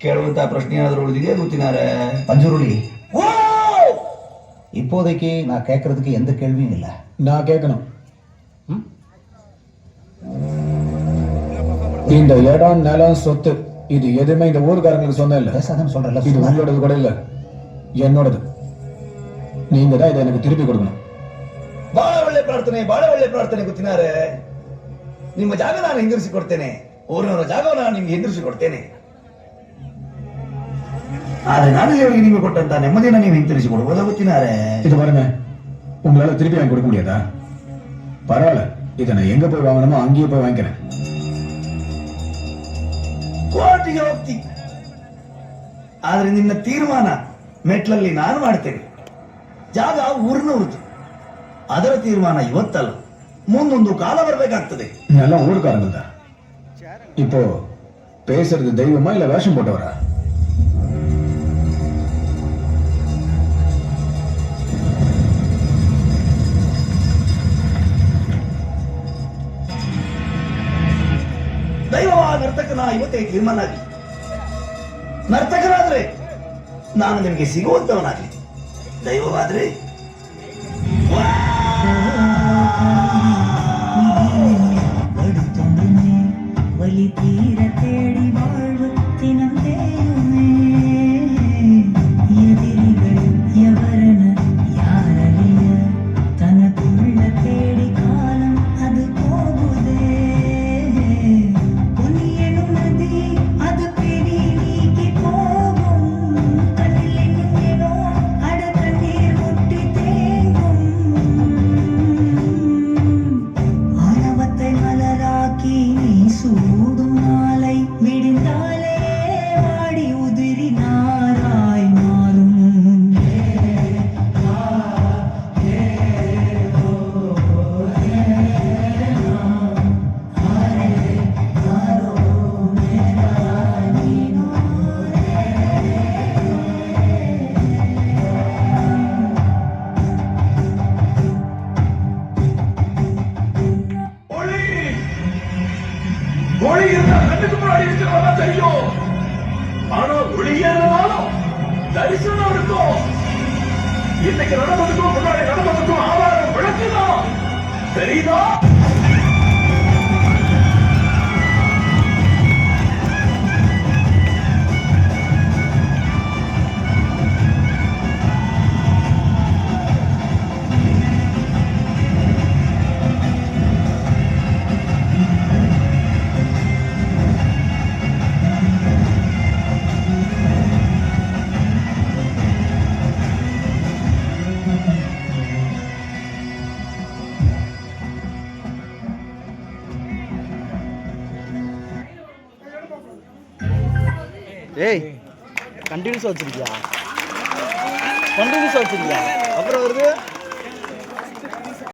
கேளுವಂತ பிரச்சனை ஏதாவது உழுதியே குத்தினாரு பஞ்சுருளி. இப்போதைக்கு நான் கேட்கறதுக்கு எந்த கேள்வியும் இல்லை. நான் கேட்கணும். இந்த இடம், நிலம், சொத்து இது எதுவுமே இந்த ஊருக்காரங்களுக்கு சொந்தம் இல்ல. பேசாதான் சொல்றல. இது உங்களோடது கூட இல்ல, என்னோடது. நீங்க தான் இதை எனக்கு திருப்பி கொடுக்கணும். ಬಾಳ ಒಳ್ಳೆ ಪ್ರಾರ್ಥನೆ ಗೊತ್ತಿನಾರೆ. ನಿಮ್ಮ ಜಾಗ ನಾನು ಹಿಂದಿರಿಸಿ ಕೊಡ್ತೇನೆ. ಊರಿನವರ ಜಾಗವನ್ನು ನಾನು ನಿಮ್ಗೆ ಹಿಂದಿರಿಸಿ ಕೊಡ್ತೇನೆ. ಆದ್ರೆ ನಾನು ನಿಮಗೆ ಕೊಟ್ಟಂತ ನೆಮ್ಮದಿಯನ್ನು ನೀವು ಹಿಂತಿರಿಸಿ ಕೊಡ್ಬೋದಾ ಗೊತ್ತಿನಾರೆ. இது பாருங்க, உங்களால திருப்பி வாங்கி கொடுக்க முடியாதா? பரவாயில்ல, இதை நான் எங்க போய் வாங்கணுமோ அங்கேயே போய் வாங்கிக்கிறேன். ಕೋರ್ಟಿಗೆ ಹೋಗ್ತಿ, ಆದ್ರೆ ನಿನ್ನ ತೀರ್ಮಾನ ಮೆಟ್ಲಲ್ಲಿ ನಾನು ಮಾಡ್ತೇನೆ. ಜಾಗ ಊರಿನವ್ರದ್ದು, ಅದರ ತೀರ್ಮಾನ ಇವತ್ತಲ್ಲ, ಮುಂದೊಂದು ಕಾಲ ಬರಬೇಕಾಗ್ತದೆ. எல்லாம் ஊருக்காரங்க தான். இப்போ பேசுறது தெய்வமா இல்ல வேஷம் போட்டவரா? ದೈವವಾ ನರ್ತಕನ ಇವತ್ತೇ ತೀರ್ಮಾನ ಆಗಲಿ. ನರ್ತಕನಾದ್ರೆ ನಾನು ನಿಮಗೆ ಸಿಗುವಂತವನಾಗಲಿ, ದೈವವಾದ್ರೆ வலி தீர தேடி வாழ்வு தினம் தேயுமே. எதிரிகள் எவரென யாரறிய தனக்குள்ள தேடி காலம் அது போகுதே. பொன்னியனும் நதி அது பெரிய நீக்கி போகும். கண்ணில் இன்னும் ஏனோ அட கண்ணீர் முட்டி தேங்கும். ஆணவத்தை மலராக்கி நீ சூடும் நாளை விடிந்தாலே முன்னாடி இருக்கிறவங்க தெரியும். ஆனா ஒளியேறனாலும் தரிசனம் இருக்கும். இன்னைக்கு நடந்ததுக்கும் முன்னாடி நடந்ததுக்கும் ஆதாரம் விளக்குதான். தெரியுதா? ஏய் கண்டினியூஸாக வச்சிருக்கியா? கண்டினியூஸாக வச்சிருக்கியா? அப்புறம் வருது